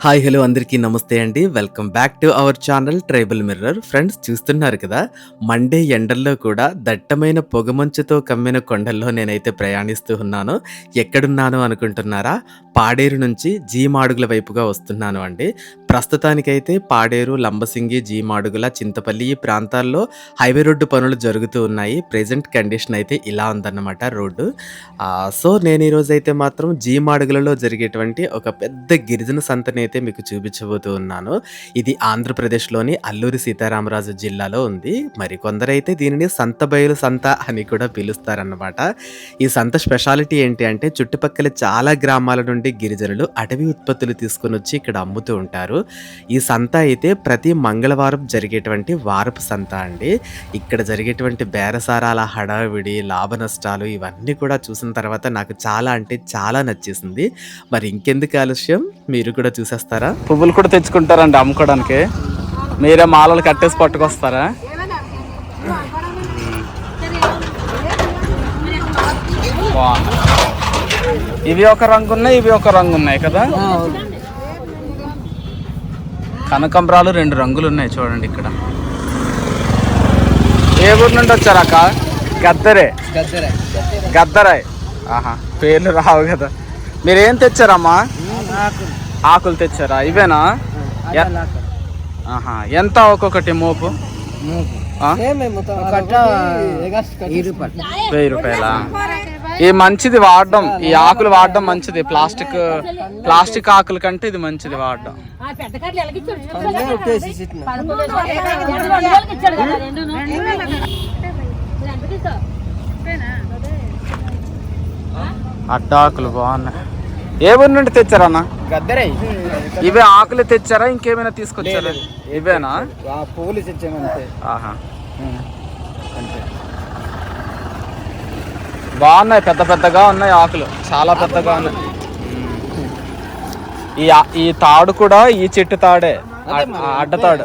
Hi hello అందరికీ నమస్తే అండి. Welcome back to our channel tribal mirror. Friends, చూస్తున్నారు కదా, మండే ఎండల్లో కూడా దట్టమైన పొగమంచుతో కమ్మిన కొండల్లో నేనైతే ప్రయాణిస్తూ ఉన్నాను. ఎక్కడున్నాను అనుకుంటున్నారా? పాడేరు నుంచి జీమాడుగుల వైపుగా వస్తున్నాను అండి. ప్రస్తుతానికైతే పాడేరు, లంబసింగి, జీమాడుగుల, చింతపల్లి ఈ ప్రాంతాల్లో హైవే రోడ్డు పనులు జరుగుతూ ఉన్నాయి. ప్రెజెంట్ కండిషన్ అయితే ఇలా ఉందన్నమాట రోడ్డు. సో నేను ఈరోజైతే మాత్రం జీమాడుగులలో జరిగేటువంటి ఒక పెద్ద గిరిజన సంతని అయితే మీకు చూపించబోతూ ఉన్నాను. ఇది ఆంధ్రప్రదేశ్లోని అల్లూరి సీతారామరాజు జిల్లాలో ఉంది. మరి కొందరైతే దీనిని సంత బయలు సంత అని కూడా పిలుస్తారన్నమాట. ఈ సంత స్పెషాలిటీ ఏంటి అంటే, చుట్టుపక్కల చాలా గ్రామాల నుండి గిరిజనులు అటవీ ఉత్పత్తులు తీసుకొని వచ్చి ఇక్కడ అమ్ముతూ ఉంటారు. ఈ సంత అయితే ప్రతి మంగళవారం జరిగేటువంటి వారపు సంత అండి. ఇక్కడ జరిగేటువంటి బేరసారాల హడావిడి, లాభ నష్టాలు ఇవన్నీ కూడా చూసిన తర్వాత నాకు చాలా అంటే చాలా నచ్చేసింది. మరి ఇంకెందుకు ఆలస్యం, మీరు కూడా చూసేస్తారా? పువ్వులు కూడా తెచ్చుకుంటారండి అమ్ముకోవడానికి. మీరే మాలలు కట్టేసి పట్టుకొస్తారా? ఇవి ఒక రంగు ఉన్నాయి, ఇవి ఒక రంగు ఉన్నాయి కదా. కనకంబరాలు 2 రంగులు ఉన్నాయి చూడండి ఇక్కడ. ఏ ఊరు నుండి వచ్చారు అక్క? గద్దరాయ్. ఆహా, పేర్లు రావు కదా. మీరేం తెచ్చారమ్మా? ఆకులు తెచ్చారా? ఇవేనా? ఆహా, ఎంత ఒక్కొక్కటి మోపు? 1000 రూపాయలా? ఈ మంచిది వాడడం, ఈ ఆకులు వాడడం మంచిది. ప్లాస్టిక్ ఆకుల కంటే ఇది మంచిది వాడడం. అడ్డాకులు బాగున్నాయి. ఏ ఊరి నుండి తెచ్చారన్నా? గద్దరై. ఇవే ఆకులు తెచ్చారా, ఇంకేమైనా తీసుకొచ్చారా? ఇవేనా? పువ్వులు తెచ్చామంతే. ఆహా, బాగున్నాయి, పెద్ద పెద్దగా ఉన్నాయి ఆకులు, చాలా పెద్దగా ఉన్నాయి. ఈ తాడు కూడా ఈ చెట్టు తాడే, అడ్డతాడు.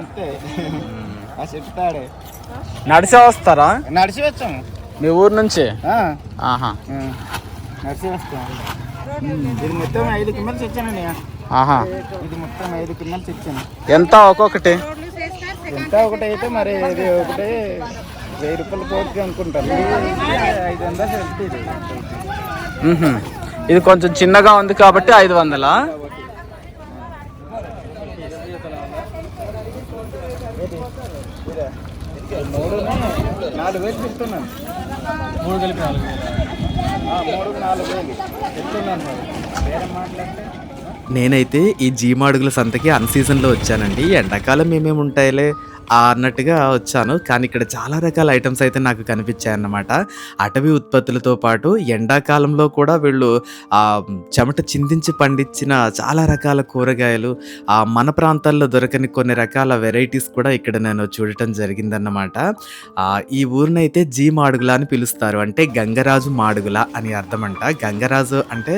ఆ చెట్టు తాడే. నడిచే వస్తారా? నడిచి వచ్చాము మీ ఊరు నుంచి. ఆహా, నడిచి వస్తాం. ఇది మొత్తం 5 కిందలు తెచ్చానండి. ఆహా, ఇది మొత్తం 5 కిందలు తెచ్చాను. ఎంత ఒక్కొక్కటి? ఎంత ఒకటి అయితే మరి ఇది ఒకటి 1000 రూపాయలు పోతుంది అనుకుంటాను. 500 వెళ్తుంది. ఇది కొంచెం చిన్నగా ఉంది కాబట్టి 500. 4,000 చెప్తున్నాను. 3 కలిపి 4,000 చెప్తున్నాను. వేరే మాట్లాడితే నేనైతే ఈ జీమాడుగుల సంతకి అన్సీజన్లో వచ్చానండి. ఎండాకాలం ఏమేమి ఉంటాయిలే అన్నట్టుగా వచ్చాను. కానీ ఇక్కడ చాలా రకాల ఐటమ్స్ అయితే నాకు కనిపించాయన్నమాట. అటవీ ఉత్పత్తులతో పాటు ఎండాకాలంలో కూడా వీళ్ళు చెమట చిందించి పండించిన చాలా రకాల కూరగాయలు, మన ప్రాంతాల్లో దొరకని కొన్ని రకాల వెరైటీస్ కూడా ఇక్కడ నేను చూడటం జరిగిందన్నమాట. ఈ ఊరినైతే జీ మాడుగుల అని పిలుస్తారు. అంటే గంగరాజు మాడుగుల అని అర్థమంట. గంగరాజు అంటే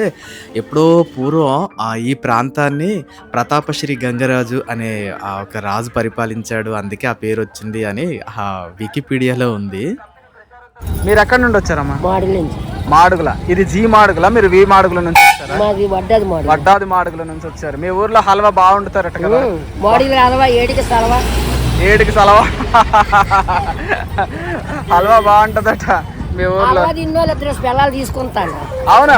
ఎప్పుడో పూర్వం ఈ ప్రాంతాన్ని ప్రతాపశ్రీ గంగరాజు అనే ఒక రాజు పరిపాలించాడు, అందుకే ఆ పేరు వచ్చింది అని వికీపీడియాలో ఉంది. మీరు ఎక్కడి నుండి వచ్చారమ్మా? మాడుగుల. ఇది జీ మాడుగుల, మీరు వి మాడుగుల నుంచి వచ్చారా? వడ్డాది మాడుగుల నుంచి వచ్చారు. మీ ఊర్లో హల్వా బాగుండుతారట కదా? ఏడికి సలవా హల్వా బాగుంటదట మీ ఊర్లో. తీసుకుంటాను. అవునా?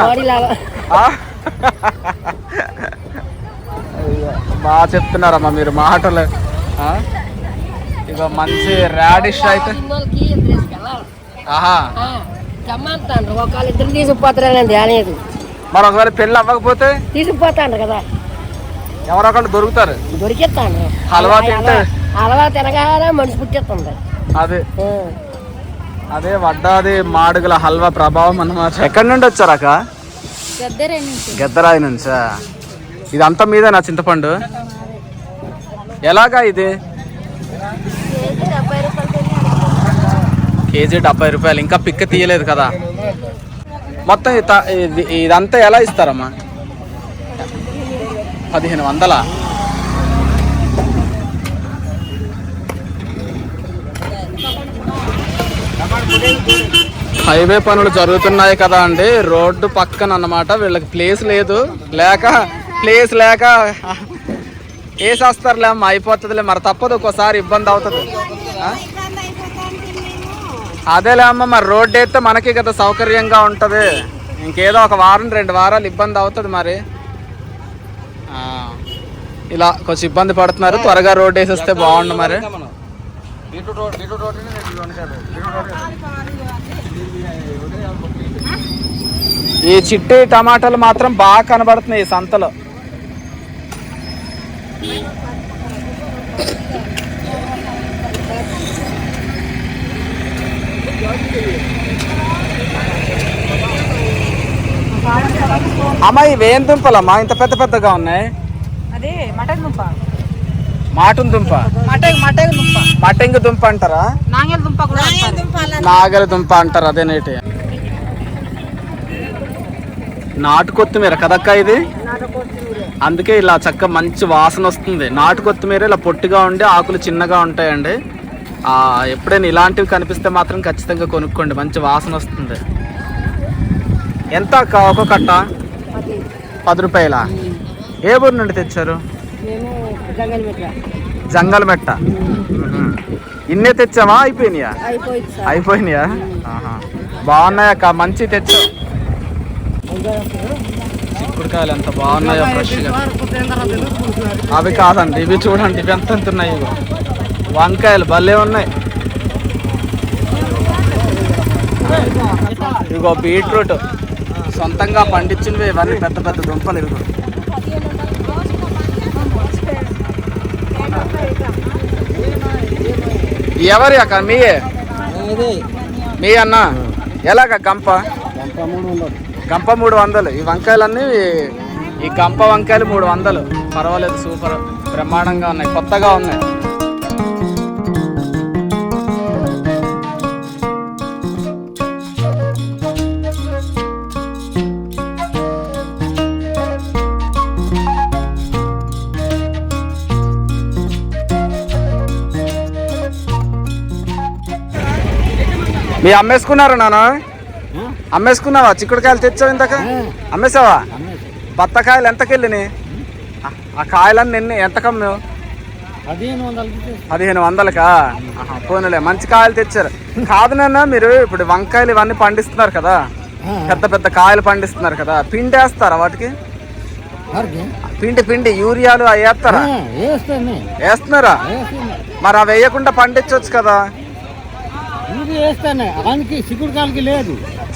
బాగా చెప్తున్నారమ్మా మీరు మాటలు. ఇక మంచి రాడిష్ అయితే. ఆహా, ఒకళ్ళిద్దరు తీసుకుపోతారండి అనేది. మరి ఒకవేళ పెళ్ళి అవ్వకపోతే తీసుకుపోతాండ్రు కదా, ఎవరొకళ్ళు దొరుకుతారు, దొరికిస్తాను. హల్వా తింటే హల్వా తినగానే మనిషి పుట్టిస్తుంది. అదే వడ్డాది మాడుగుల హల్వా ప్రభావం అన్నమాట. ఎక్కడి నుండి వచ్చారాక? గద్దరాయి నుంచా? ఇదంతా మీదేనా చింతపండు? ఎలాగా ఇది? కేజీ 70 రూపాయలు. ఇంకా పిక్క తీయలేదు కదా. మొత్తం ఇదంతా ఎలా ఇస్తారమ్మా? 1500. హైవే పనులు జరుగుతున్నాయి కదా అండి, రోడ్డు పక్కన అన్నమాట. వీళ్ళకి ప్లేస్ లేదు, ప్లేస్ లేక వేసేస్తారులే అమ్మ, అయిపోతుందిలే, మరి తప్పదు, ఒక్కోసారి ఇబ్బంది అవుతుంది. అదేలే అమ్మ, మరి రోడ్డు వేస్తే మనకి కదా సౌకర్యంగా ఉంటుంది. ఇంకేదో ఒక వారం 2 వారాలు ఇబ్బంది అవుతుంది మరి. ఇలా కొంచెం ఇబ్బంది పడుతున్నారు, త్వరగా రోడ్డు వేసేస్తే బాగుండు మరి. ఈ చిట్టి టమాటాలు మాత్రం బాగా కనబడుతున్నాయి ఈ సంతలో. అమ్మా ఇవేం దుంపలమ్మా ఇంత పెద్ద పెద్దగా ఉన్నాయి? అదే మటన్ దుంప. మాటున్ దుంప, మటంగి దుంప అంటారా? నాగేల దుంప కూడా నాగల దుంప అంటారు. అదేనేటి నాటు కొత్తిమీర కదక్క ఇది, అందుకే ఇలా చక్క మంచి వాసన వస్తుంది. నాటు కొత్తిమీర ఇలా పొట్టిగా ఉండి ఆకులు చిన్నగా ఉంటాయండి. ఎప్పుడైనా ఇలాంటివి కనిపిస్తే మాత్రం ఖచ్చితంగా కొనుక్కోండి, మంచి వాసన వస్తుంది. ఎంత అక్క ఒక కట్ట? 10 రూపాయలా? ఏ ఊరు నుండి తెచ్చారు? జంగల్మెట్ట. ఇన్నే తెచ్చామా? అయిపోయినాయా? అయిపోయినాయా? బాగున్నాయి అక్క, మంచి తెచ్చావు. చిక్కుడుకాయలు ఎంత బాగున్నాయో ఫ్రెష్గా. అవి కాదండి, ఇవి చూడండి, ఇవి ఎంత ఉన్నాయి. ఇవి వంకాయలు భలే ఉన్నాయి. ఇగో బీట్రూట్ సొంతంగా పండించినవి, ఇవన్నీ పెద్ద పెద్ద దుంపలు. ఇవి ఎవరి అక్క? మీ అన్న ఎలాగ గంప? గంప 300. ఈ వంకాయలన్నీ, ఈ గంప వంకాయలు 300. పర్వాలేదు, సూపర్, బ్రహ్మాండంగా ఉన్నాయి, కొత్తగా ఉన్నాయి. మీ అమ్మేసుకున్నారా నాన్న? అమ్మేసుకున్నావా? చిక్కుడుకాయలు తెచ్చావు ఇందాక, అమ్మేసావా? బత్తకాయలు ఎంతకెళ్ళినాయి? ఆ కాయలన్నీ ఎంత కమ్మావు? 1500కా? పోనీలే, మంచి కాయలు తెచ్చారు. కాదు నాన్న, మీరు ఇప్పుడు వంకాయలు ఇవన్నీ పండిస్తున్నారు కదా, పెద్ద పెద్ద కాయలు పండిస్తున్నారు కదా, పిండి వేస్తారా వాటికి? పిండి యూరియాలు అవి వేస్తారా? వేస్తున్నారా? మరి అవి వేయకుండా పండించవచ్చు కదా.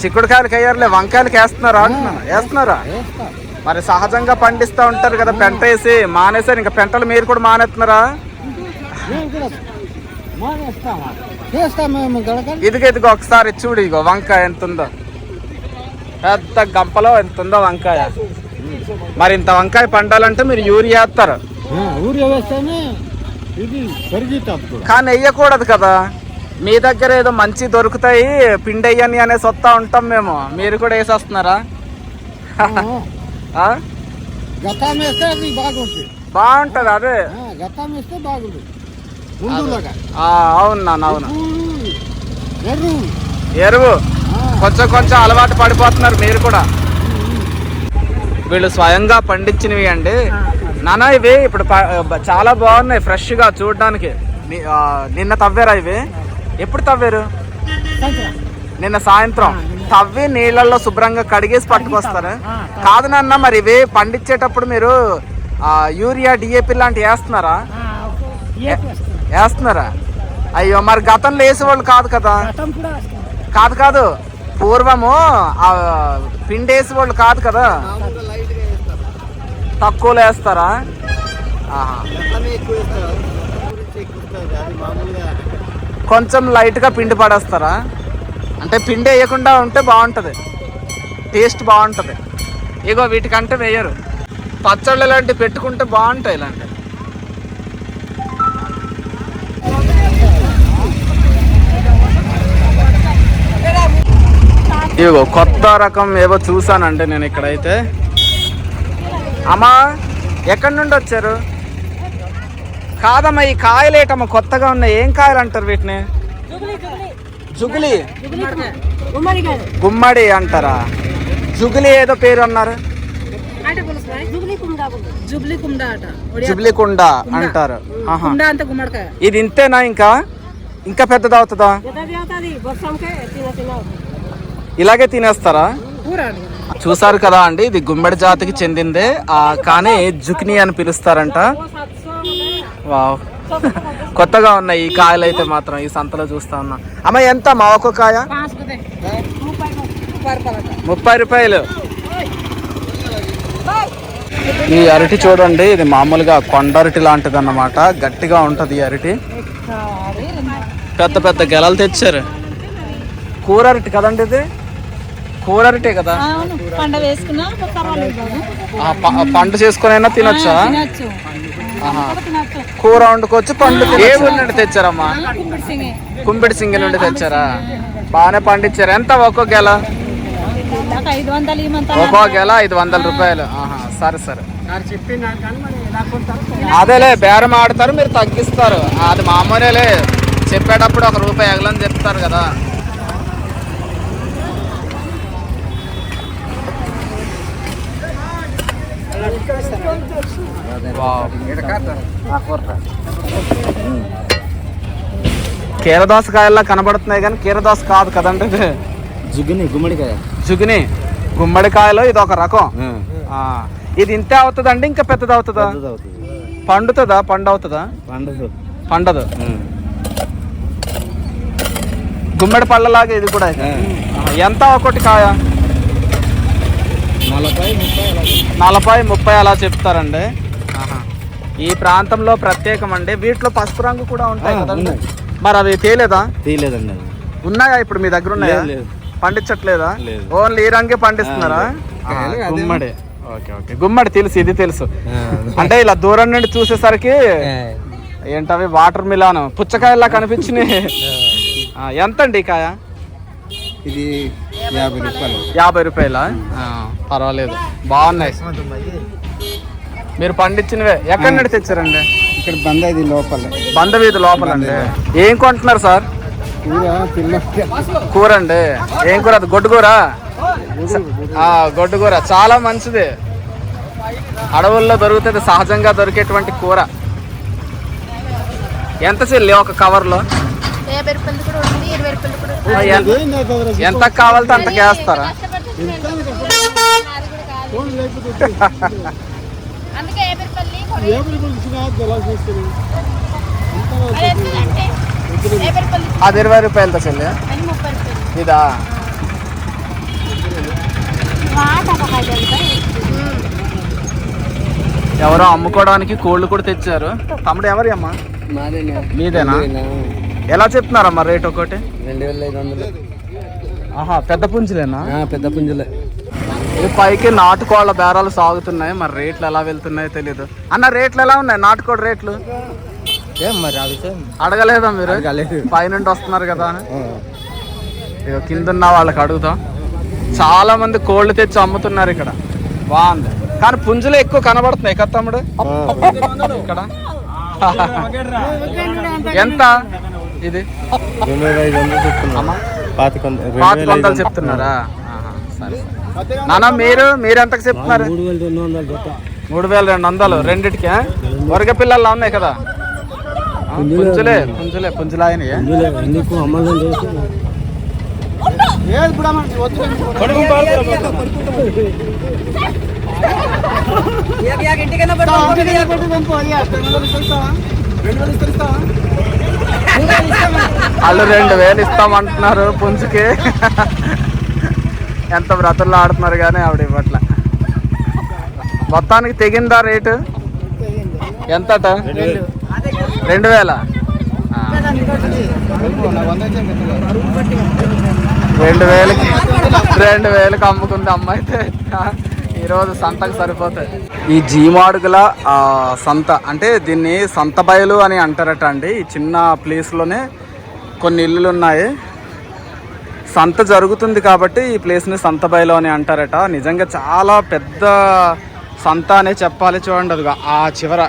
చిక్కుడుకాయలకి వేయర్లే, వంకాయలకి వేస్తున్నారా? వేస్తున్నారా? మరి సహజంగా పండిస్తూ ఉంటారు కదా, పెంట వేసి మానేసారు. ఇంకా పెంటలు మీరు కూడా మానేస్తున్నారా? ఇదిగో ఒకసారి చూడు, ఇగో వంకాయ ఎంత ఉందో, పెద్ద గంపలో ఎంత ఉందో వంకాయ. మరి ఇంత వంకాయ పండాలంటే మీరు యూరియా వేస్తారు, కానీ వేయకూడదు కదా. మీ దగ్గర ఏదో మంచి దొరుకుతాయి, పిండి అయ్యని అనేసి వస్తా ఉంటాం మేము, మీరు కూడా వేసేస్తున్నారా? బాగుంటది అదే, అవును నాన్న, అవును. ఎరువు కొంచెం అలవాటు పడిపోతున్నారు మీరు కూడా. వీళ్ళు స్వయంగా పండించినవి అండి నాన్న. ఇవి ఇప్పుడు చాలా బాగున్నాయి, ఫ్రెష్గా చూడడానికి. నిన్న తవ్వారా ఇవి? ఎప్పుడు తవ్వారు? నిన్న సాయంత్రం తవ్వి నీళ్ళల్లో శుభ్రంగా కడిగేసి పట్టుకొస్తారా? కాదు నాన్న, మరి ఇవి పండించేటప్పుడు మీరు యూరియా డిఏపి లాంటివి వేస్తున్నారా? వేస్తున్నారా? అయ్యో, మరి గతంలో వేసేవాళ్ళు కాదు కదా. కాదు, పూర్వము పిండి వేసేవాళ్ళు కాదు కదా, తక్కువలో వేస్తారా? కొంచెం లైట్గా పిండి పడేస్తారా? అంటే పిండి వేయకుండా ఉంటే బాగుంటుంది, టేస్ట్ బాగుంటుంది. ఇగో వీటికంటే వేయరు. పచ్చళ్ళు ఇలాంటివి పెట్టుకుంటే బాగుంటాయి. ఇలాంటి ఇగో కొత్త రకం ఏవో చూసానండి నేను ఇక్కడైతే. అమ్మా, ఎక్కడి నుండి వచ్చారు? కాదమ్మా, ఈ కాయలు ఏటమ్మా కొత్తగా ఉన్నాయి, ఏం కాయలు అంటారు వీటిని? జుగులి గుమ్మడికాయ గుమ్మడి అంటారా? జుగులి ఏదో పేరు అన్నారు, జుబ్లీ కుండ అట జుబ్లీ కుండ అంటారు. ఆహా. కుండ అంత గుమ్మడికాయ. ఇది ఇంతేనా? ఇంకా ఇంకా పెద్దది అవుతుందా? ఇలాగే తినేస్తారా? కూర అండి. చూసారు కదా అండి, ఇది గుమ్మడి జాతికి చెందిందే, కానీ జుకిని అని పిలుస్తారంట. వావ్, కొత్తగా ఉన్నాయి ఈ కాయలు అయితే మాత్రం. ఈ సంతలో చూస్తా ఉన్నా. అమ్మ ఎంత మా ఒక్క కాయ? 30 రూపాయలు. ఈ అరటి చూడండి, ఇది మామూలుగా కొండ అరటి లాంటిది అన్నమాట. గట్టిగా ఉంటది ఈ అరటి. పెద్ద పెద్ద గెలలు తెచ్చారు. కూర అరటి కదండి ఇది? కూర అరటే కదా? పండ వేసుకున్నా పర్వాలేదు. పండు చేసుకునైనా తినొచ్చా? ఆహా. కూర వండుకోవచ్చు, పండు ఏ ఊరి నుండి తెచ్చారమ్మా? కుంపిడి సింగి నుండి తెచ్చారా? బాగానే పండించారు. ఎంత ఒక్కో గెల? 500 ఒక్కో గెల 500 రూపాయలు. ఆహా, సరే సరే. అదేలే, బేరం ఆడతారు, మీరు తగ్గిస్తారు. అది మామూలే, చెప్పేటప్పుడు 1 రూపాయి ఎగలని చెప్తారు కదా. కీరదోసకాయల్లా కనబడుతున్నాయి కానీ కీరదోస కాదు కదండి ఇది. జుగిని గుమ్మడికాయ. జుగిని గుమ్మడికాయలో ఇది ఒక రకం. ఇది ఇంతే అవుతుందండి, ఇంకా పెద్దది అవుతుందా? పండుతుందా? పండు అవుతుందా? పండదు. గుమ్మడి పళ్ళలాగా ఇది కూడా. ఎంత ఒకటి కాయ? 40, 30 అలా చెప్తారండి. ఈ ప్రాంతంలో ప్రత్యేకం అండి. వీటిలో పసుపు రంగు కూడా ఉంటాయి కదండి. మరి అవి తేలేదండి. ఉన్నాయా ఇప్పుడు మీ దగ్గర? ఉన్నాయా? పండించట్లేదా? ఓన్లీ ఈ రంగే పండిస్తున్నారా? గుమ్మడి. ఓకే ఓకే, గుమ్మడి తెలుసు, ఇది తెలుసు. అంటే ఇలా దూరం నుండి చూసేసరికి ఏంటవి వాటర్ మిలాన్ పుచ్చకాయలా కనిపించినాయి. ఎంతండి ఈ కాయ? ఇది 50 రూపాయలు. 50 రూపాయలా? పర్వాలేదు, బాగున్నాయి. మీరు పండించినవే. ఎక్కడి నుండి తెచ్చారండి? ఇక్కడ బందవీధి లోపల. బందవీధి లోపల అండి. ఏం కొంటున్నారు సార్? కూర అండి. ఏం కూర? అది గొడ్డుకూర. గొడ్డుకూర చాలా మంచిది, అడవుల్లో దొరుకుతుంది, సహజంగా దొరికేటువంటి కూర. ఎంత చెల్లి ఒక కవర్లో? ఎంత కావాలితే అంతకే వేస్తారా? అది 20 రూపాయలతో చెల్లి. ఇదా? ఎవరో అమ్ముకోవడానికి కోళ్ళు కూడా తెచ్చారు. తమ్ముడు ఎవరి అమ్మా? మీదేనా? ఎలా చెప్తున్నారమ్మా రేట్? ఒకటి 2500. ఆహా, పెద్ద పుంజులేనా? పెద్ద పుంజులే. ఇది పైకి నాటుకోళ్ళ బేరాలు సాగుతున్నాయి. మరి రేట్లు ఎలా వెళ్తున్నాయో తెలీదు. అన్న రేట్లు ఎలా ఉన్నాయి? నాటుకోడి రేట్లు అడగలేదా మీరు? పైనుండి వస్తున్నారు కదా అని. కింద ఉన్న వాళ్ళకి అడుగుతాం. చాలా మంది కోళ్ళు తెచ్చి అమ్ముతున్నారు ఇక్కడ. బాగుంది, కానీ పుంజులు ఎక్కువ కనబడుతున్నాయి కదా తమ్ముడు ఇక్కడ. ఎంత ఇది? 2500 చెప్తున్నారా? సరే. నాన్న మీరు ఎంతకు చెప్తున్నారు? 3200 రెండిటికి. వరగ పిల్లల్లో ఉన్నాయి కదా? పుంజులాయన. వాళ్ళు 2000 ఇస్తామంటున్నారు పుంజుకి. ఎంత బ్రతుల్లో ఆడుతున్నారు కానీ ఆవిడ ఇవ్వట్ల. మొత్తానికి తెగిందా రేటు? ఎంతట? 2000. 2000కి అమ్ముకుంది అమ్మ అయితే. ఈరోజు సంతకు సరిపోతాయి. ఈ జీమాడుగుల సంత అంటే దీన్ని సంత బయలు అని అంటారట అండి. ఈ చిన్న ప్లేస్లోనే కొన్ని ఇల్లులు ఉన్నాయి. సంత జరుగుతుంది కాబట్టి ఈ ప్లేస్ని సంత బయలు అని అంటారట. నిజంగా చాలా పెద్ద సంత అనే చెప్పాలి. చూడండి, అదిగా ఆ చివర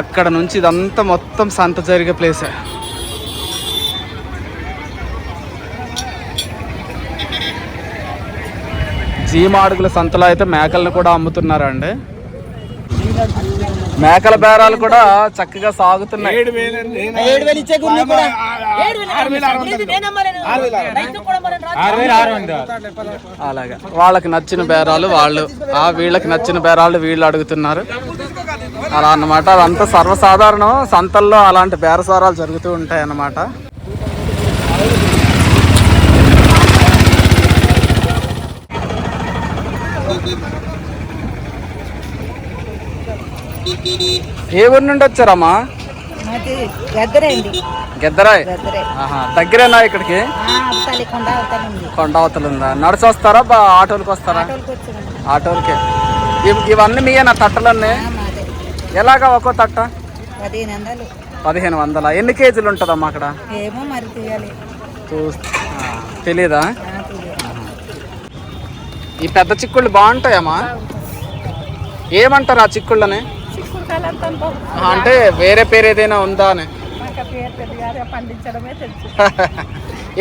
అక్కడ నుంచి ఇదంతా మొత్తం సంత జరిగే ప్లేసే. సీమాడుగుల సంతలో అయితే మేకలను కూడా అమ్ముతున్నారండి. మేకల బేరాలు కూడా చక్కగా సాగుతున్నాయి. అలాగా వాళ్ళకి నచ్చిన బేరాలు వాళ్ళు, వీళ్ళకి నచ్చిన బేరాలు వీళ్ళు అడుగుతున్నారు. అలా అన్నమాట. అదంతా సర్వసాధారణం, సంతల్లో అలాంటి బేరసారాలు జరుగుతూ ఉంటాయి అన్నమాట. ఏ ఊరు నుండి వచ్చారమ్మా? గెద్దరాయ్. దగ్గరేనా ఇక్కడికి? కొండవతలు ఉందా? నడిచి వస్తారా ఆటోలకి వస్తారా? ఆటోలకే. ఇవన్నీ మీయేనా తట్టలన్నీ? ఎలాగా ఒక్కో తట్ట? 1500. ఎన్ని కేజీలు ఉంటుందమ్మా అక్కడ? తెలీదా? ఈ పెద్ద చిక్కుళ్ళు బాగుంటాయమ్మా. ఏమంటారు ఆ చిక్కుళ్ళని? అంటే వేరే పేరు ఏదైనా ఉందా అని?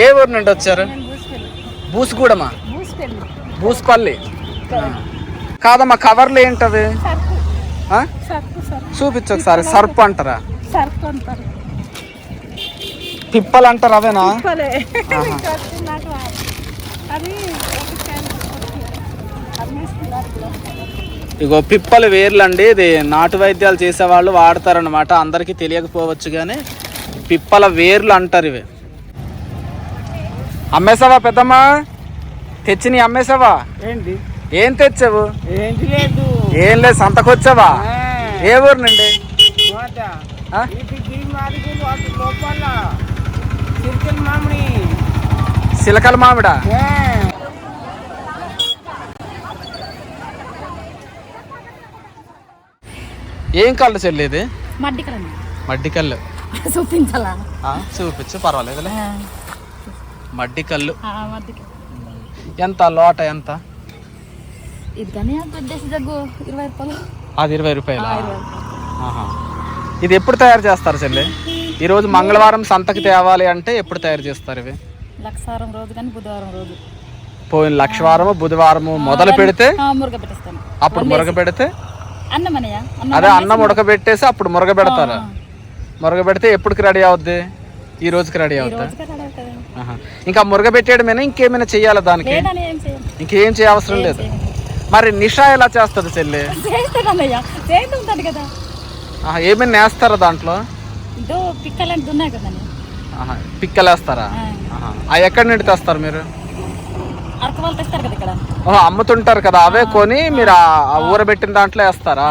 ఏ ఊరు నుండి వచ్చారు? బూసుగూడమా? బూసుపల్లి కాదమ్మా. కవర్లు ఏంటవి? చూపించు ఒకసారి. సర్ప్ అంటారా? పిప్పలు అంటారు అవేనా? ఇగో పిప్పల వేర్లు అండి. ఇది నాటు వైద్యాలు చేసేవాళ్ళు వాడతారనమాట. అందరికీ తెలియకపోవచ్చు కానీ పిప్పల వేర్లు అంటారు ఇవి. అమ్మేసావా పెద్దమ్మా? తెచ్చి అమ్మేసావా? ఏంటి ఏం తెచ్చావు? ఏంటి లేదు. ఏం లేదు, సంతకొచ్చావా? ఏ ఊరు నుండి? సిలకల మామిడా? ఏం కళ్ళు చెల్లేది? మడ్డి కళ్ళు చూపించాలా? చూపించు, పర్వాలేదులే. మడ్డి కళ్ళు ఎంత? లోట ఎంత? అది 20 రూపాయలు. ఇది ఎప్పుడు తయారు చేస్తారు చెల్లి? ఈరోజు మంగళవారం సంతకి తేవాలి అంటే ఎప్పుడు తయారు చేస్తారు ఇవి? లక్షవారం రోజు కానీ బుధవారం రోజు. పోయిన లక్షవారము బుధవారము మొదలు పెడితే అప్పుడు మురగ పెడితే అదే అన్నం ఉడకబెట్టేసి అప్పుడు మురగ పెడతారు. మురగ పెడితే ఎప్పటికి రెడీ అవుద్ది? ఈ రోజుకి రెడీ అవుతా? ఇంకా మురగ పెట్టేయడమేనా? ఇంకేమైనా చెయ్యాలా దానికి? ఇంకేం చేయవసరం లేదు. మరి నిషా ఎలా చేస్తుంది చెల్లి? ఏమైనా నేస్తారా దాంట్లో? పిక్కలు వేస్తారా? అవి ఎక్కడి నుండి తెస్తారు మీరు? అమ్ముతుంటారు కదా, అవే కొని మీరు ఆ ఊరబెట్టిన దాంట్లో వేస్తారా?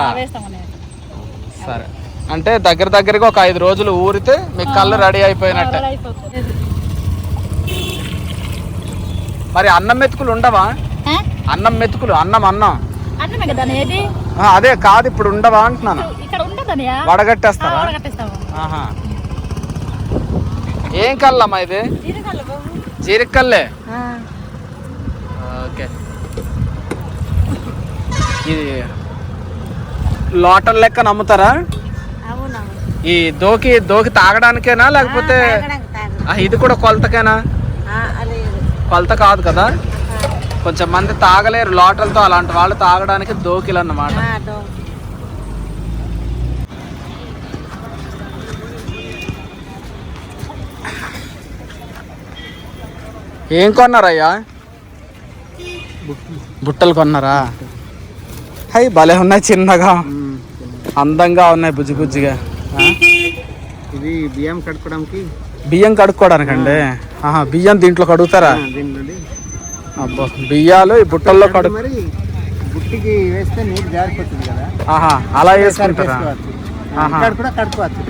సరే, అంటే దగ్గరగా ఒక 5 రోజులు ఊరితే మీ కళ్ళు రెడీ అయిపోయినట్టే. మరి అన్నం మెతుకులు ఉండవా? అన్నం మెతుకులు, అన్నం అదే కాదు, ఇప్పుడు ఉండవా అంటున్నాను. వడగట్టేస్తారా? ఏం కళ్ళమ్మా ఇది? జీరికల్లే. ఓకే. ఇది లోటల్ లెక్క నమ్ముతారా? ఈ దోకి తాగడానికేనా లేకపోతే ఇది కూడా కొలతకేనా? కొలత కాదు కదా, కొంచెం మంది తాగలేరు లోటలతో. అలాంటి వాళ్ళు తాగడానికి దోకిలు అన్నమాట. ఏం కొన్నారయ్యా? బుట్టలు కొన్నారా? హై భలే ఉన్నాయి, చిన్నగా అందంగా ఉన్నాయి, బుజ్జిగా. ఇది బియ్యం కడుక్కోవడానికి. బియ్యం కడుక్కోవడానికండి? బియ్యం దీంట్లో కడుగుతారా? అబ్బో, బియ్యాలు ఈ బుట్టల్లో బుట్టికి వేస్తే నీరు జారిపోతుంది కదా, అలా వేసుకుంటారా? ఇక్కడ కూడా కడుక్కోవచ్చు.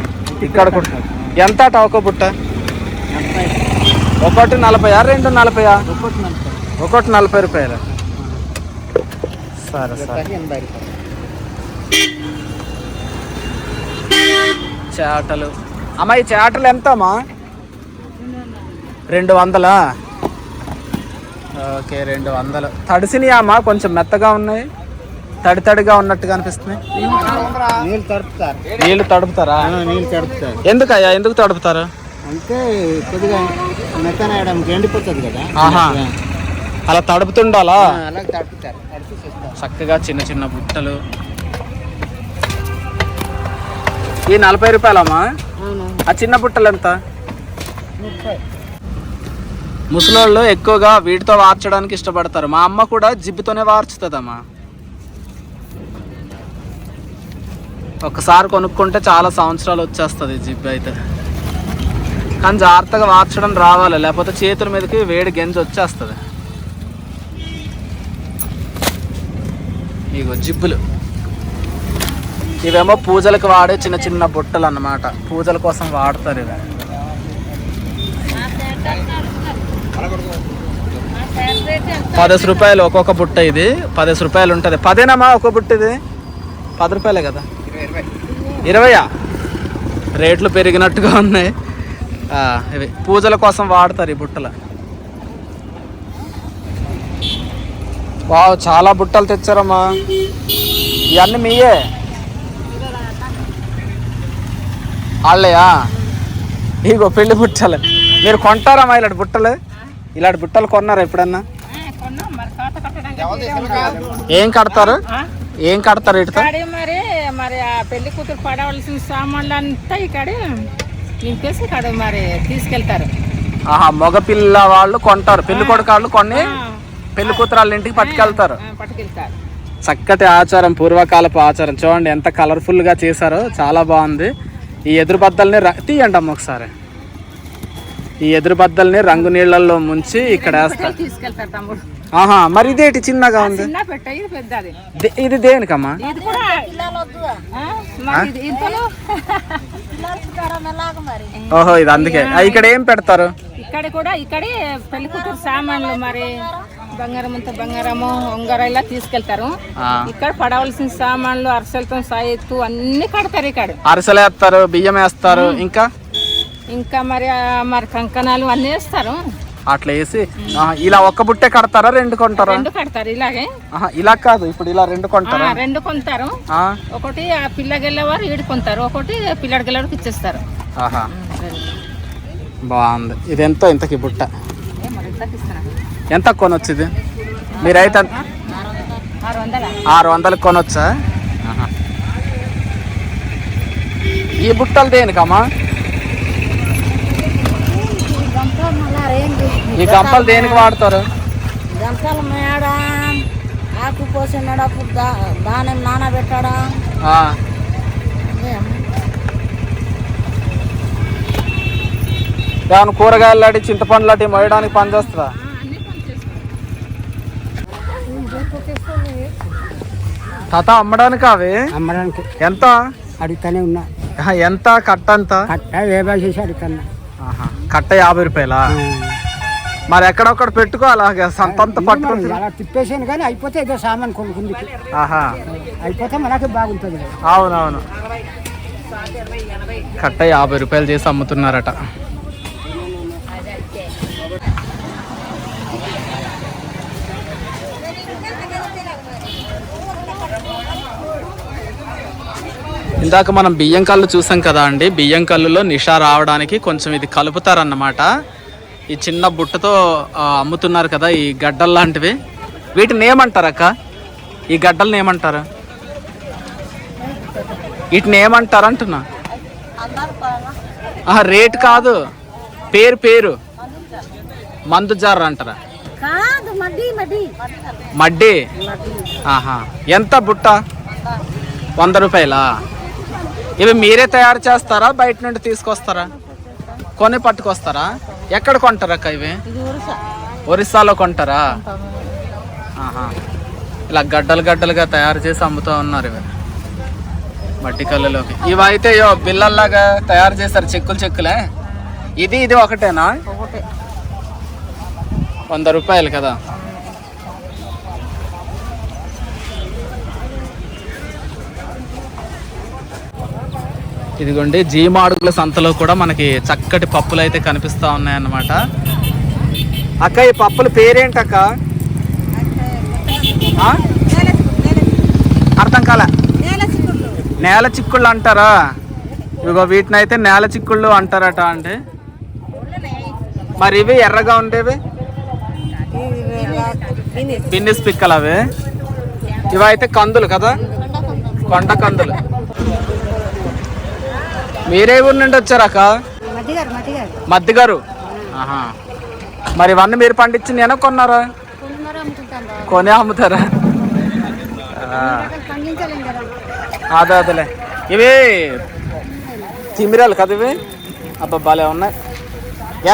ఇక్కడ కూడా ఎంత ఒక బుట్ట? 1 40, 2 40? 1 40 రూపాయలు. సరే సరే. 80 రూపాయలు. చేటలు అమ్మా, ఈ చేటలు ఎంతమ్మా? 200. ఓకే, 200. తడిసినాయా అమ్మా? కొంచెం మెత్తగా ఉన్నాయి, తడిగా ఉన్నట్టుగా అనిపిస్తున్నాయి. నీళ్ళు తడుపుతారా? నీళ్ళు తడుపుతారు. ఎందుకయ్యా, ఎందుకు తడుపుతారు? అంటే కొద్దిగా మెత్తనయడానికి ఎండిపోతుంది కదా. అలా తడుపుతుండాలా? అలా తడుపుతారు, తడిపి చేస్తారు. చక్కగా చిన్న చిన్న బుట్టలు. ఈ 40 రూపాయలమ్మా. ఆ చిన్న బుట్టలు ఎంత? ముసలోళ్ళు ఎక్కువగా వీటితో వార్చడానికి ఇష్టపడతారు. మా అమ్మ కూడా జిబ్బుతోనే వార్చుతుందమ్మా. ఒకసారి కొనుక్కుంటే చాలా సంవత్సరాలు వచ్చేస్తుంది జిబ్బు అయితే. కానీ జాగ్రత్తగా వార్చడం రావాలి, లేకపోతే చేతుల మీదకి వేడి గెంజి వచ్చేస్తుంది. ఇగో జిబ్బులు, ఇవేమో పూజలకు వాడే చిన్న చిన్న బుట్టలు అన్నమాట. పూజల కోసం వాడతారు ఇవి. ₹10 ఒక్కొక్క బుట్ట. ఇది ₹10 ఉంటుంది. 10ఏనమ్మా ఒక్కొక్క బుట్ట? ఇది ₹10 కదా. 20 రేట్లు పెరిగినట్టుగా ఉన్నాయి. ఇవి పూజల కోసం వాడతారు ఈ బుట్టలు. వావ్, చాలా బుట్టలు తెచ్చారమ్మా. ఇవన్నీ మీయే? వాళ్ళయా? ఇగో పెళ్లి బుట్టలు. మీరు కొంటారమ్మా ఇలాంటి బుట్టలు? ఇలాంటి బుట్టలు కొన్నారా ఎప్పుడన్నా? ఏం కడతారు? ఏం కడతారు వీటితో? మరి మరి ఆ పెళ్లి కూతురు పడవలసిన సామాన్లు అంతా ఇక్కడ నింపేసి ఇక్కడ మరి తీసుకెళ్తారు. ఆహా, మగ పిల్ల వాళ్ళు కొంటారు, పెళ్లి కొడుకు వాళ్ళు కొన్ని పెళ్లి కూతురు వాళ్ళ ఇంటికి పట్టుకెళ్తారు. చక్కటి ఆచారం, పూర్వకాలపు ఆచారం. చూడండి ఎంత కలర్ఫుల్ గా చేశారో, చాలా బాగుంది. ఈ ఎదురు బద్దల్ని తీయండి అమ్మ ఒకసారి. ఈ ఎదురు బద్దల్ని రంగు నీళ్ళల్లో ముంచి ఇక్కడ వేస్తారు. ఆహా, మరి ఇదేంటి చిన్నగా ఉంది? ఇది దేనికమ్మా? ఓహో, ఇది అందుకే. ఇక్కడ ఏం పెడతారు? ఇక్కడ కూడా ఇక్కడే పెళ్లి కూతురు సామాన్లు మరి బంగారం అంతా బంగారము ఉంగరం ఇలా తీసుకెళ్తారు. ఇక్కడ పడవలసిన సామాన్లు అరిసెలతో సాయత్తు అన్ని కడతారు. ఇక్కడ అరిసెలు వేస్తారు, బియ్యం వేస్తారు, ఇంకా ఇంకా మరి మరి కంకణాలు అన్ని వేస్తారు. అట్లా వేసి ఇలా ఒక్క బుట్టే కడతారా, రెండు కొంటారా? రెండు కడతారు. ఇలాగే ఇలా కాదు, ఇప్పుడు ఇలా రెండు కొంటారా? రెండు కొంటారు. ఒకటి ఆ పిల్లగెళ్ళేవారు ఈడు కొంటారు, ఒకటి పిల్లడికి వెళ్ళేవారికి ఇచ్చేస్తారు. ఆహా, బాగుంది. ఇది ఎంతో ఇంతకి బుట్ట? ఎంత కొనొచ్చు ఇది? మీరైతే 600 కొనొచ్చా? ఈ బుట్టలు దేనికమ్మా? ఈ గంపలు దేనికి వాడతారు? గంపలు మేడం ఆకు పోసినప్పుడు దాని నానబెట్టడం. ఏమైనా కూరగాయలు లాంటి చింతపండు లాంటి మోయడానికి పనిచేస్తుందా? తాత అమ్మడానికి అవి అమ్మడానికి ఎంత అడుగుతానే ఉన్నా. ఎంత కట్ట? అంత చేసి అడుగుతున్నా. కట్ట ₹50. మరి ఎక్కడొక్కడ పెట్టుకో, అలాగే సంతంత పట్టుకుంటు. అలా తిప్పేసాను కానీ అయిపోతే ఏదో సామాన్ కొనుక్కుంది. ఆహా, అయిపోతే మనకి బాగుంటుంది. అవునవును. కట్ట ₹50 చేసి అమ్ముతున్నారట. ఇందాక మనం బియ్యం కళ్ళు చూసాం కదా అండి. బియ్యం కళ్ళులో నిషా రావడానికి కొంచెం ఇది కలుపుతారన్నమాట. ఈ చిన్న బుట్టతో అమ్ముతున్నారు కదా ఈ గడ్డలు లాంటివి. వీటిని ఏమంటారు అక్క? ఈ గడ్డల్ని ఏమంటారు? వీటిని ఏమంటారు అంటున్నా? రేట్ కాదు, పేరు పేరు. మందు జార్ అంటారా? మడ్డి. ఆహా, ఎంత బుట్ట? ₹100. ఇవి మీరే తయారు చేస్తారా, బయట నుండి తీసుకొస్తారా? కొని పట్టుకొస్తారా? ఎక్కడ కొంటారా అక్క ఇవి? ఒరిస్సాలో కొంటారా? ఆహా, ఇలా గడ్డలు గడ్డలుగా తయారు చేసి అమ్ముతూ ఉన్నారు ఇవి మట్టి కళ్ళలోకి. ఇవి అయితే బిల్లల్లాగా తయారు చేస్తారు, చెక్కులే. ఇది ఒకటేనా? ₹100 కదా. ఇదిగోండి, జీమాడుగుల సంతలో కూడా మనకి చక్కటి పప్పులు అయితే కనిపిస్తూ ఉన్నాయన్నమాట. అక్క, ఈ పప్పుల పేరేంటక్క? అర్థం కాల. నేల చిక్కుళ్ళు అంటారా? ఇదిగో వీటిని అయితే నేల చిక్కుళ్ళు అంటారట అండి. మరి ఇవి ఎర్రగా ఉండేవి? పిన్నిస్ పిక్కలు అవి. ఇవైతే కందులు కదా, కొండ కందులు. మీరే ఊరు నుండి వచ్చారాక? మద్ది గారు. ఆహా. మరి ఇవన్నీ మీరు పండించిందేనా కొన్నారా? కొనే అమ్ముతారా? అదే అదేలే. ఇవి తిమిరాలు కదా ఇవి. అబ్బా భలే ఉన్నాయి.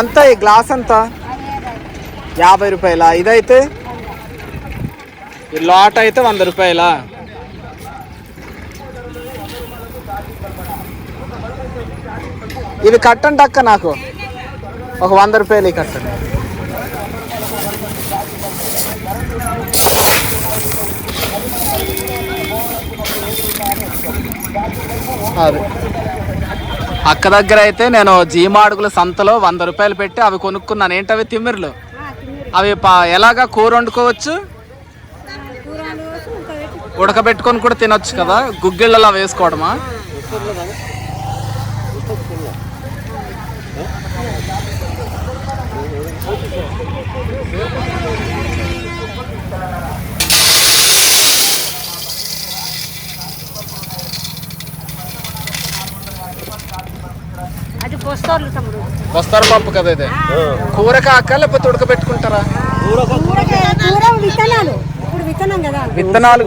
ఎంత ఈ గ్లాస్ ఎంత? 50 రూపాయల. ఇదైతే ఈ లాట్ అయితే 100 రూపాయల. ఇవి కట్టండి అక్క, నాకు ఒక 100 రూపాయలు కట్టండి. అది అక్క దగ్గర అయితే నేను జీమాడుగుల సంతలో 100 రూపాయలు పెట్టి అవి కొనుక్కున్నాను. ఏంటవి? తిమ్మిర్లు. అవి ఎలాగా కూర వండుకోవచ్చు, ఉడకబెట్టుకొని కూడా తినొచ్చు కదా. గుగ్గిళ్ళలా వేసుకోవడమా? వస్తారు పప్పు కదా ఇది. కూర కాక లేకపోతే ఉడకబెట్టుకుంటారా? విత్తనాలు.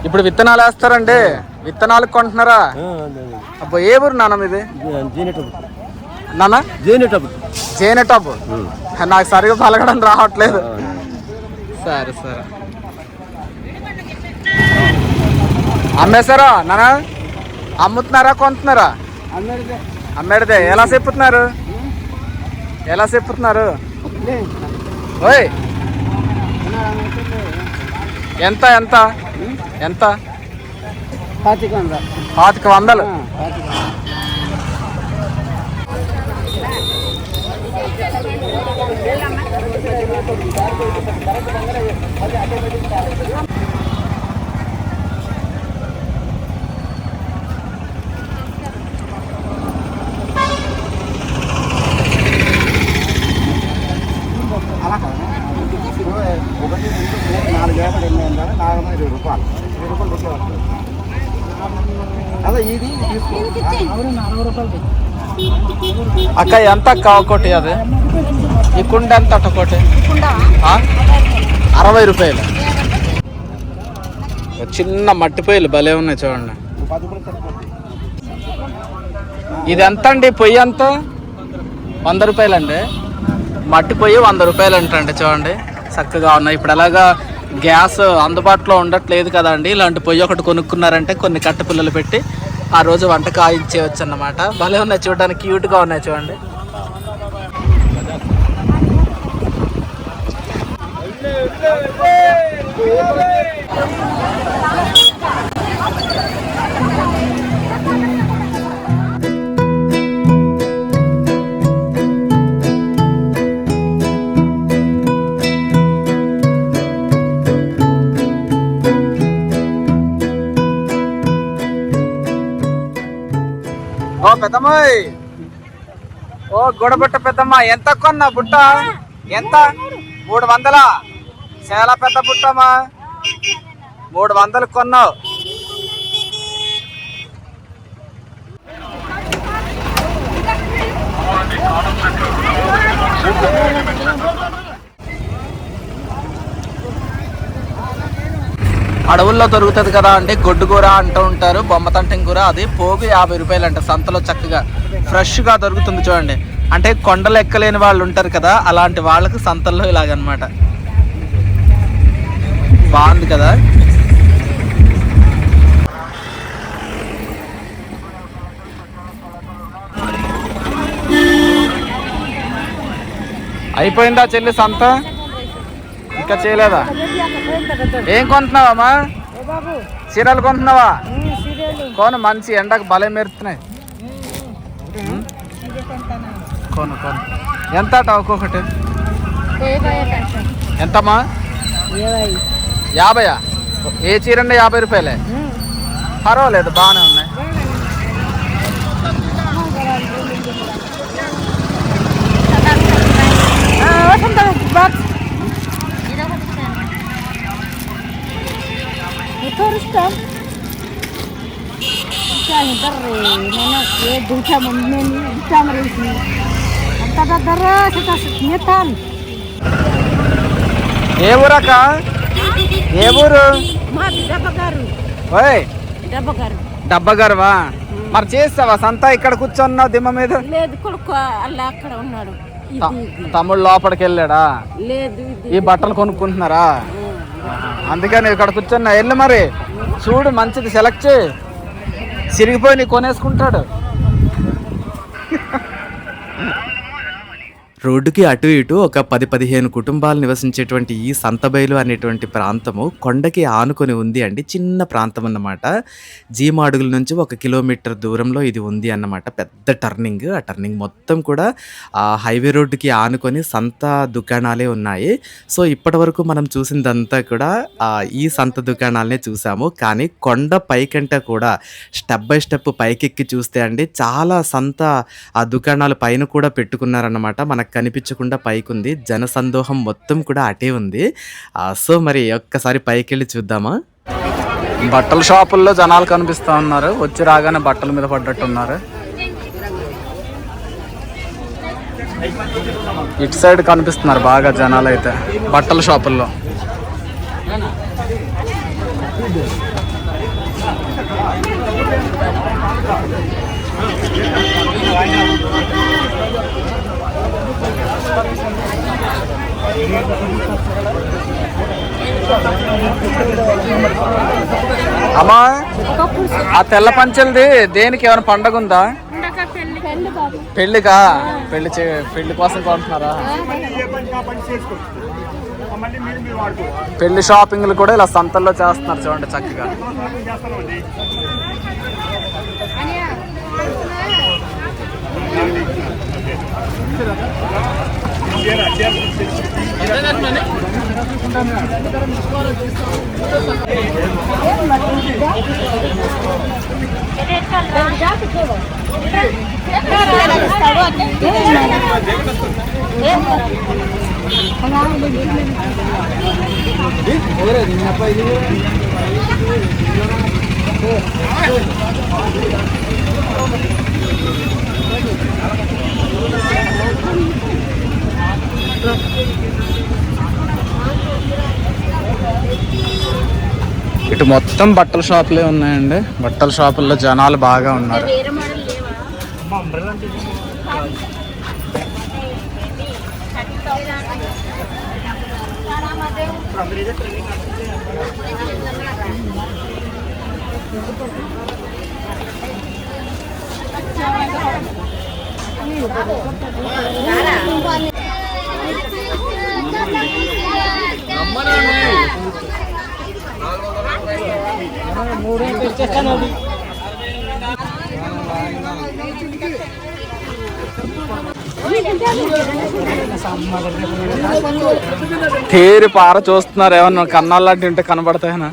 ఇప్పుడు విత్తనాలు వేస్తారండి. విత్తనాలు కొంటున్నారా? అబ్బా ఏ ఊరు నాన్న ఇది? నాన్న జేనటబ్బు. నాకు సరిగా పలకడం రావట్లేదు. సరే సరే. అమ్మేశారా నాన్న? అమ్ముతున్నారా కొంటున్నారా? అమ్మేడితే. ఎలా చెప్పుతున్నారు? ఎలా చెప్పుతున్నారు? ఓయ్ ఎంత ఎంత ఎంత? 2500. అక్క ఎంత అక్క ఒకటి? అది ఈ కుండ ఎంత అట్ట ఒకటి? 60 రూపాయలు. చిన్న మట్టి పొయ్యిలు భలే ఉన్నాయి చూడండి. ఇది ఎంత అండి? పొయ్యి ఎంత? 100 రూపాయలు అండి. మట్టి పొయ్యి 100 రూపాయలు అంటండి. చూడండి చక్కగా ఉన్నాయి. ఇప్పుడు ఎలాగా గ్యాస్ అందుబాటులో ఉండట్లేదు కదండి. ఇలాంటి పొయ్యి ఒకటి కొనుక్కున్నారంటే కొన్ని కట్ట పుల్లలు పెట్టి ఆ రోజు వంట కాయించేయచ్చు అన్నమాట. భలే ఉన్నాయి చూడడానికి, క్యూట్గా ఉన్నాయి చూడండి. ఓ పెద్దమ్మాయి, ఓ గొడబుట్ట పెద్దమ్మ, ఎంత కొన్నా బుట్ట? ఎంత? 300. చాలా పెద్ద బుట్టమ్మా. 300 కొన్నావు. అడవుల్లో దొరుకుతుంది కదా అంటే గొడ్డు కూర అంటూ ఉంటారు, బొమ్మతంటం కూర. అది పోగు 50 రూపాయలు అంట. సంతలో చక్కగా ఫ్రెష్గా దొరుకుతుంది చూడండి. అంటే కొండలు ఎక్కలేని వాళ్ళు ఉంటారు కదా, అలాంటి వాళ్ళకి సంతల్లో ఇలాగనమాట. బాగుంది కదా. అయిపోయిందా చెల్లి సంత? ఇంకా చేయలేదా? ఏం కొంటున్నావమ్మా? చీరలు కొంటున్నావా? కొను, మంచి ఎండకు భలే మెరుతున్నాయి. కొను కొను. ఎంత అట ఒక్కొక్కటి? ఎంతమ్మా? 50. ఏ చీర అండి? 50 రూపాయలే. పర్వాలేదు, బాగానే ఉన్నాయి. చూస్తాం ఏ దించాము మేము ఇచ్చాము రేసి అంత దగ్గర స్నేహితాలు ఏ ఊరక్క? ఏ ఊరు? మా డబ్బగారు ఓయ్ డబ్బగారు డబ్బగారువా? మరి చేస్తావా సంత? ఇక్కడ కూర్చొన్నావు దిమ్మ మీద? లేదు కొడుకు అలా అక్కడ ఉన్నాడు. తమ్ముడు లోపలికి వెళ్ళాడా? లేదు ఈ బట్టలు కొనుక్కుంటున్నారా? అందుకని ఇక్కడ కూర్చున్నా. వెళ్ళు మరి చూడు, మంచిది సెలెక్ట్ చేయి. సిరిగిపోయి నీ కొనేసుకుంటాడు. రోడ్డుకి అటు ఇటు ఒక 10-15 కుటుంబాలు నివసించేటువంటి ఈ సంతబైలు అనేటువంటి ప్రాంతము కొండకి ఆనుకొని ఉంది అండి. చిన్న ప్రాంతం అన్నమాట. జీమాడుగుల నుంచి 1 కిలోమీటర్ దూరంలో ఇది ఉంది అన్నమాట. పెద్ద టర్నింగ్. ఆ టర్నింగ్ మొత్తం కూడా హైవే రోడ్డుకి ఆనుకొని సంత దుకాణాలే ఉన్నాయి. సో ఇప్పటి వరకు మనం చూసిందంతా కూడా ఈ సంత దుకాణాలనే చూసాము. కానీ కొండ పైకంటే కూడా స్టెప్ బై స్టెప్ పైకెక్కి చూస్తే అండి చాలా సంత ఆ దుకాణాలు పైన కూడా పెట్టుకున్నారన్నమాట. మనకు కనిపించకుండా పైకుంది. జనసందోహం మొత్తం కూడా అటే ఉంది. సో మరి ఒక్కసారి పైకి వెళ్ళి చూద్దామా? బట్టల షాపుల్లో జనాలు కనిపిస్తూ ఉన్నారు. వచ్చి రాగానే బట్టల మీద పడ్డట్టున్నారు. ఇటు సైడ్ కనిపిస్తున్నారు బాగా జనాలు అయితే బట్టల షాపుల్లో. అమ్మా, ఆ తెల్ల పంచెలది దేనికి? ఏమైనా పండగ ఉందా? పెళ్లికా? పెళ్లి కోసం కొంటున్నారా? పెళ్లి షాపింగ్లు కూడా ఇలా సంతల్లో చేస్తున్నారు చూడండి చక్కగా. ఇటు మొత్తం బట్టల షాపులే ఉన్నాయండి. బట్టల షాపుల్లో జనాలు బాగా ఉన్నారు. తేరి పార చూస్తున్నారు. ఏమన్నా కన్నాలు లాంటి ఉంటే కనబడతాయనా?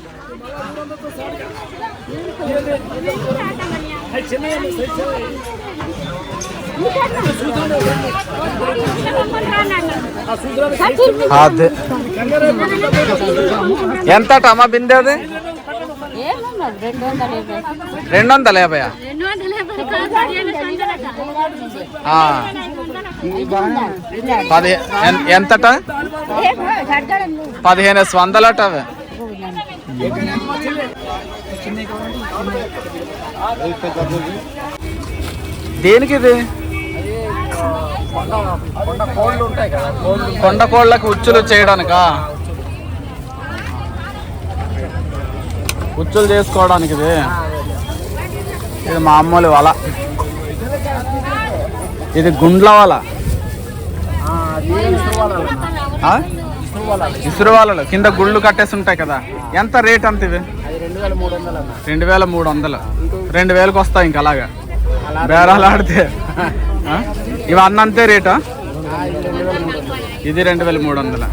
అదే ఎంత అమ్మా బిందె? అది 250. ఎంతట? 1500 అట. అవి దేనికి? ఇది కొండ కోళ్ళకి ఉచ్చులు చేయడానికా? ఉచ్చులు చేసుకోవడానికి. ఇది మామూలు వల. ఇది గుండ్ల వల. ఇసురు వలలు కింద గుళ్ళు కట్టేసి ఉంటాయి కదా. ఎంత రేట్ అంత? ఇది 2300. 2000కి వస్తాయి ఇంక అలాగా బేరాలు ఆడితే. ఇవి అన్నంతే రేటా? ఇది 2300.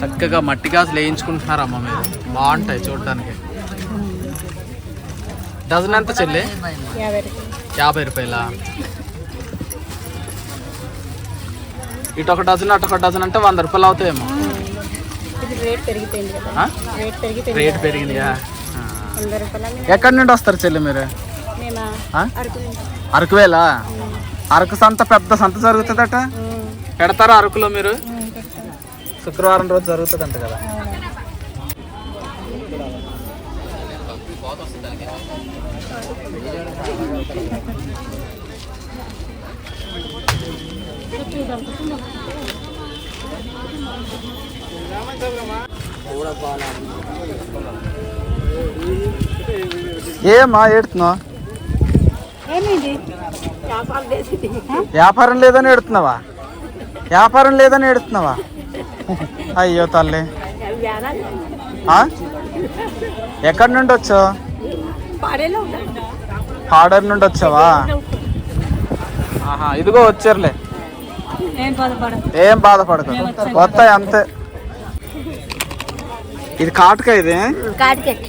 చక్కగా మట్టి గాజులు వేయించుకుంటున్నారు అమ్మ మీద. బాగుంటాయి చూడటానికి. డజన్ ఎంత చెల్లి? 50 రూపాయలా? ఇటు ఒక డజన్ అటు ఒక డజన్ అంటే 100 రూపాయలు అవుతాయేమో. ఇది రేట్ పెరిగిపోయింది కదా, ఆ? రేట్ పెరిగిపోయింది. రేట్ పెరిగిందిగా. 100 రూపాయలు. ఎక్కడి నుండి వస్తారు చెల్లి మీరు? మేము ఆ? అరకు నుంచి. అరకువేలా? అరకు సంత పెద్ద సంత జరుగుతుందట, పెడతారా అరకులో మీరు? శుక్రవారం రోజు జరుగుతుందంట కదా. ఏమా ఏడుతున్నావు? ఏమిది వ్యాపారం చేసింది? వ్యాపారం లేదని ఏడుతున్నావా? వ్యాపారం లేదని ఏడుతున్నావా? అయ్యో తల్లి. ఆ? ఎక్కడి నుండి వచ్చావు? పాడేలో ఉన్నాను. పాడర్ నుండి వచ్చావా? ఆహా, ఇదిగో వచ్చారులే, ఏం బాధపడదు, వస్తాయి అంతే. ఇది కాటుక, ఇది కాటికెట్టి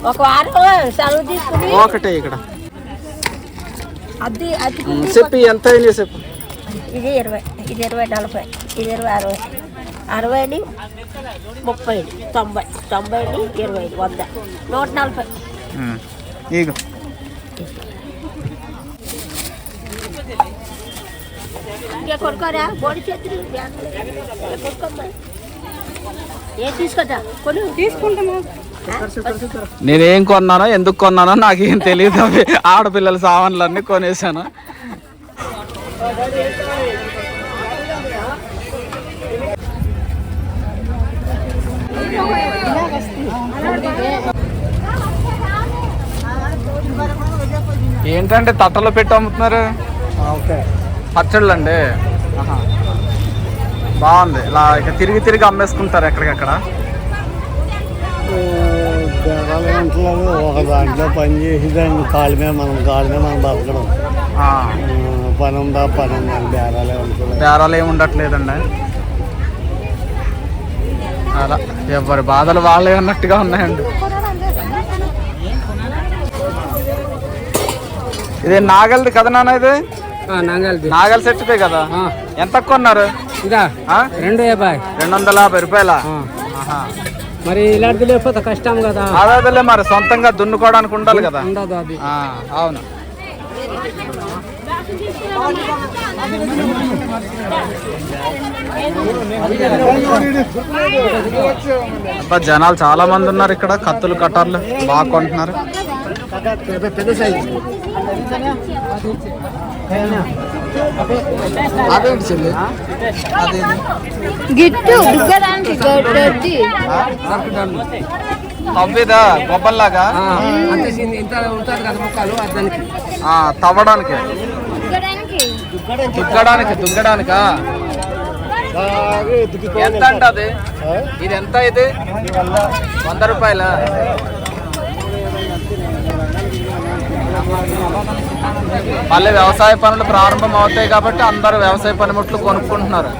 ఒక వారం సెలవు తీసుకుని ఒకటే ఇక్కడ అది అది చెప్పి ఎంత అయింది చెప్పు. ఇది 20, ఇది 20, 40, ఇది 20, 60, 60, 30, 90, 20, 100, 140. ఇగో ఇంకా కొనుక్కోరా బోడి చేతులు కొనుక్కోమ్మా. ఏం తీసుకొద్దా కొను తీసుకుంటాము. నేనేం కొన్నానో ఎందుకు కొన్నానో నాకేం తెలియదు. అవి ఆడపిల్లల సామాన్లన్నీ కొనేసాను. ఏంటంటే తట్టలో పెట్టి అమ్ముతున్నారు? పచ్చళ్ళు అండి. బాగుంది. ఇలా ఇక తిరిగి తిరిగి అమ్మేసుకుంటారు ఎక్కడికక్కడ. ఒక దాంట్లో పని చేసి దాన్ని కాళ్ళ మీద మనం బతకడం. పని ఉందా బేరాలు ఏమి ఉండట్లేదండి. అలా ఎవరి బాధలు వాళ్ళే అన్నట్టుగా ఉన్నాయండి. ఇది నాగల్ది కదా నాన్న? ఇది నాగల్ సెట్దే కదా? ఎంత కొన్నారు? 250 రూపాయలా? మరి ఇలాంటి లేకపోతే కష్టం కదా. అదే మరి సొంతంగా దున్నుకోవడానికి ఉండాలి కదా. అవును. అబ్బా, జనాలు చాలా మంది ఉన్నారు ఇక్కడ. కత్తులు కటార్లు బాగా కొంటున్నారు. పెద్ద సైజు అదేంటి చెల్లి? తవ్వేదా గొప్పల్లాగా? ఇంత ఉంటుంది కదా ముక్కలు దానికి తవ్వడానికి, దుగ్గడానికా? ఎంత అంట అది? ఇది ఎంత? ఇది 100 రూపాయలా? మళ్ళీ వ్యవసాయ పనులు ప్రారంభం అవుతాయి కాబట్టి అందరూ వ్యవసాయ పనిముట్లు కొనుక్కుంటున్నారు.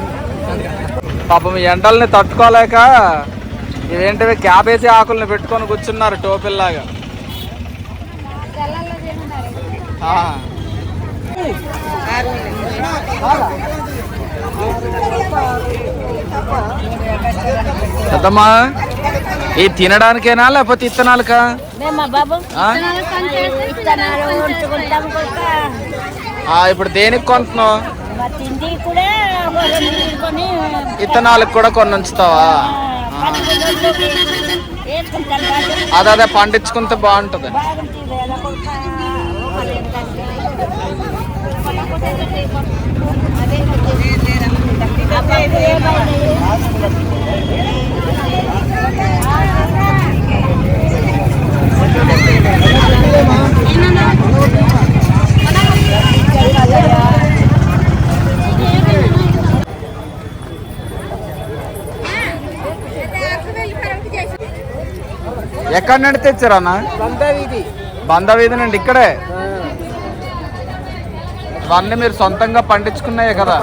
పాపం ఎండల్ని తట్టుకోలేక ఇవేంటివి క్యాబేజీ ఆకుల్ని పెట్టుకొని కూర్చున్నారు టోపిల్లాగా. పెద్దమ్మా, ఇది తినడానికేనా లేకపోతే ఇత్తనాలకా? ఇప్పుడు దేనికి కొంటున్నావు? ఇత్తనాలకు కూడా కొన్ని ఉంచుతావా? అదే పండించుకుంటే బాగుంటుంది. ఎక్కడి నుండి తెచ్చారన్నా? బందవీధి నుండి. ఇక్కడే ఇవన్నీ మీరు సొంతంగా పండించుకున్నాయే కదా?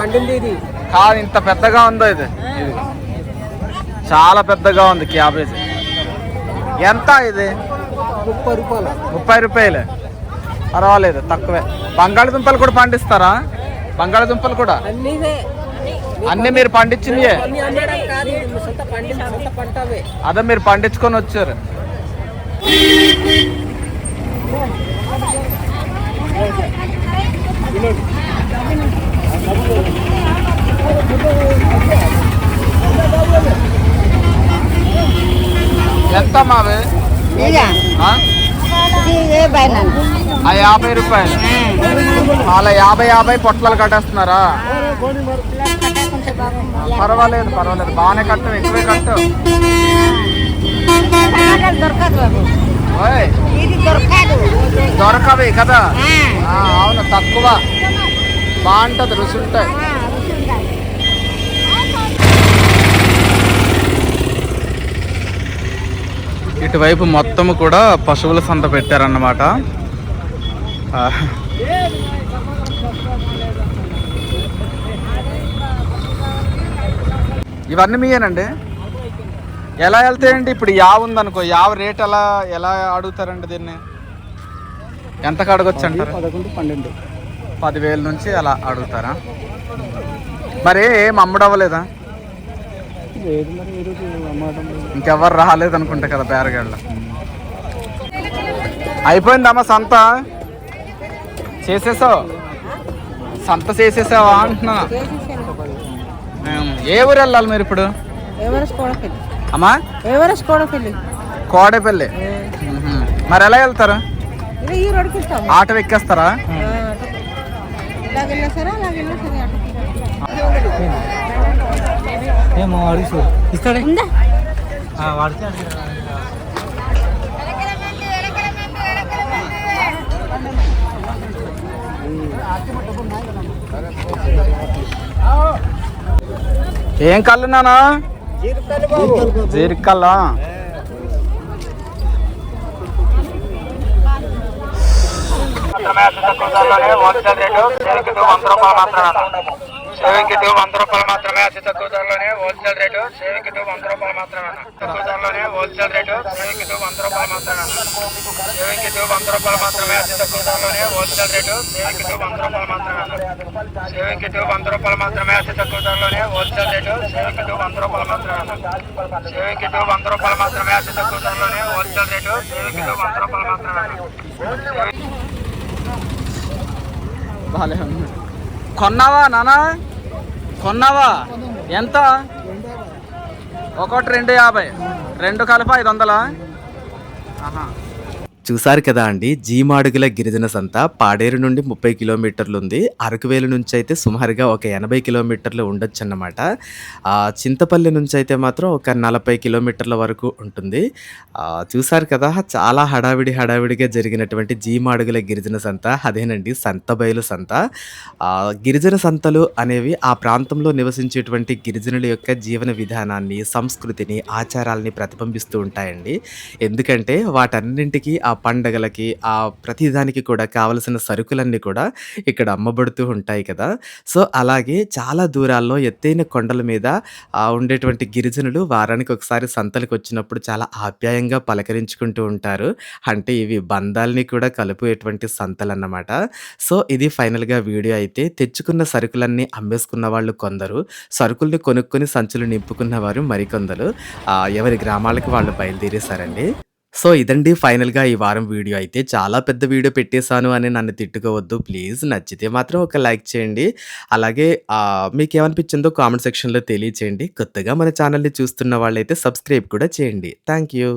కాదు, ఇంత పెద్దగా ఉందో ఇది. చాలా పెద్దగా ఉంది క్యాబేజీ. ఎంత ఇది? 30 రూపాయలు. పర్వాలేదు, తక్కువే. బంగాళదుంపలు కూడా పండిస్తారా? బంగాళదుంపలు కూడా అన్ని మీరు పండించినయే? అదే మీరు పండించుకొని వచ్చారు. ఎంత మావి? ఆ? ఆ 50 రూపాయలు. అలా 50 పొట్లాలు కట్టేస్తున్నారా? పర్వాలేదు పర్వాలేదు, బాగానే కట్టం, ఎక్కువే కట్టం. ఓయ్, దొరకవి కదా? అవును, తక్కువ, బాగుంటది, రుచి ఉంటాయి. ఇటువైపు మొత్తం కూడా పశువుల సంత పెట్టారన్నమాట. ఇవన్నీ మీయేనండి? ఎలా వెళ్తాయండి? ఇప్పుడు యావ ఉందనుకో, యావ రేట్ ఎలా ఎలా అడుగుతారండి దీన్ని? ఎంతకు అడగొచ్చు అంటారు? 11, 12. 10,000 నుంచి అలా అడుగుతారా? మరి ఏం అమ్ముడవ్వలేదా? లేదు మరి ఈరోజు అమ్మడం ఇంకెవరు రాలేదు అనుకుంటా కదా బేరగాళ్ళు. అయిపోయిందమ్మా సంత? చేసేసావు? సంత చేసేసావా అంటున్నా. ఏ ఊరు వెళ్ళాలి మీరు ఇప్పుడు? అమ్మా, కోడేపల్లి. మరి ఎలా వెళ్తారు? ఆటో ఎక్కేస్తారా? ఇస్తాడే ఏం కళ్ళు నానా? జీరికల్లా. హోల్సేల్ రేటు 100 రూపాయలు మాత్రమే. సేవింగ్కి 100 రూపాయలు మాత్రమే, అతి తక్కువ ధరలోనే హోల్సేల్ రేటు. సేవింగ్కి 100 రూపాయలు మాత్రమే, తక్కువ ధరలోనే హోల్సేల్ రేటు. సేవింగ్కి 100 రూపాయలు మాత్రమే. సేవింగ్కి 100 రూపాయలు మాత్రమే, అతి తక్కువ ధరలోనే హోల్సేల్ రేటు. సేవింగ్కి 100 రూపాయలు మాత్రమే. సేవింగ్కి 100 రూపాయలు మాత్రమే, అతి తక్కువ ధరలోనే హోల్సేల్ రేటు. సేవింగ్కి 100 రూపాయలు మాత్రమే. సేవింగ్కి 100 రూపాయలు మాత్రమే, అతి తక్కువ ధరలోనే హోల్సేల్ రేటు. సేవింగ్కి 100 రూపాయలు మాత్రమే. బాలే ఉంది. కొన్నావా నానా? కొన్నావా? ఎంత? ఒకటి 250, 2 కలిపి 500. ఆహా. చూసారు కదా అండి, జీమాడుగుల గిరిజన సంత పాడేరు నుండి 30 కిలోమీటర్లు ఉంది. అరకువేలు నుంచి అయితే సుమారుగా ఒక 80 కిలోమీటర్లు ఉండొచ్చు అన్నమాట. చింతపల్లి నుంచి అయితే మాత్రం ఒక 40 కిలోమీటర్ల వరకు ఉంటుంది. చూసారు కదా, చాలా హడావిడిగా జరిగినటువంటి జీమాడుగుల గిరిజన సంత అదేనండి, సంత బయలు సంత. గిరిజన సంతలు అనేవి ఆ ప్రాంతంలో నివసించేటువంటి గిరిజనుల యొక్క జీవన విధానాన్ని, సంస్కృతిని, ఆచారాలని ప్రతిబింబిస్తూ ఉంటాయండి. ఎందుకంటే వాటన్నింటికి, ఆ పండగలకి, ఆ ప్రతిదానికి కూడా కావలసిన సరుకులన్నీ కూడా ఇక్కడ అమ్మబడుతూ ఉంటాయి కదా. సో అలాగే చాలా దూరాల్లో ఎత్తైన కొండల మీద ఉండేటువంటి గిరిజనులు వారానికి ఒకసారి సంతలకు వచ్చినప్పుడు చాలా ఆప్యాయంగా పలకరించుకుంటూ ఉంటారు. అంటే ఇవి బంధాలని కూడా కలిపేటువంటి సంతలన్నమాట. సో ఇది ఫైనల్గా వీడియో అయితే. తెచ్చుకున్న సరుకులన్నీ అమ్మేసుకున్న వాళ్ళు కొందరు, సరుకుల్ని కొనుక్కొని సంచులు నింపుకున్న వారు మరికొందరు ఎవరి గ్రామాలకు వాళ్ళు బయలుదేరేశారండి. సో ఇదండి ఫైనల్‌గా ఈ వారం వీడియో అయితే. చాలా పెద్ద వీడియో పెట్టేశాను అని నన్ను తిట్టుకోవద్దు ప్లీజ్. నచ్చితే మాత్రం ఒక లైక్ చేయండి. అలాగే మీకేమనిపించిందో కామెంట్ సెక్షన్‌లో తెలియచేయండి. కొత్తగా మన ఛానల్‌ని చూస్తున్న వాళ్ళైతే సబ్స్క్రైబ్ కూడా చేయండి. Thank you.